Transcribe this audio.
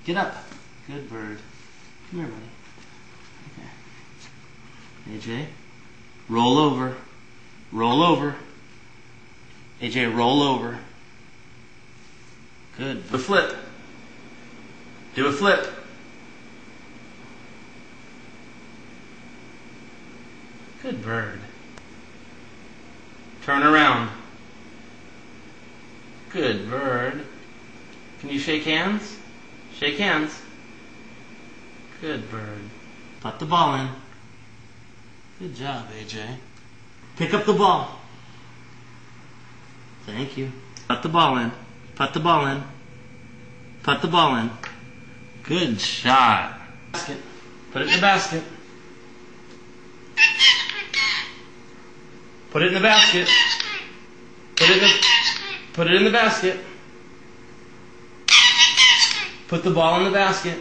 Get up. Good bird. Come here, buddy. Okay. AJ, roll over. Roll over. AJ, roll over. Good. Do a flip. Do a flip. Good bird. Turn around. Good bird. Can you shake hands? Shake hands. Good bird. Put the ball in. Good job, AJ. Pick up the ball. Thank you. Put the ball in. Put the ball in. Put the ball in. Good shot. Basket. Put it in the basket. Put it in the basket. Put it in the basket. Put the ball in the basket.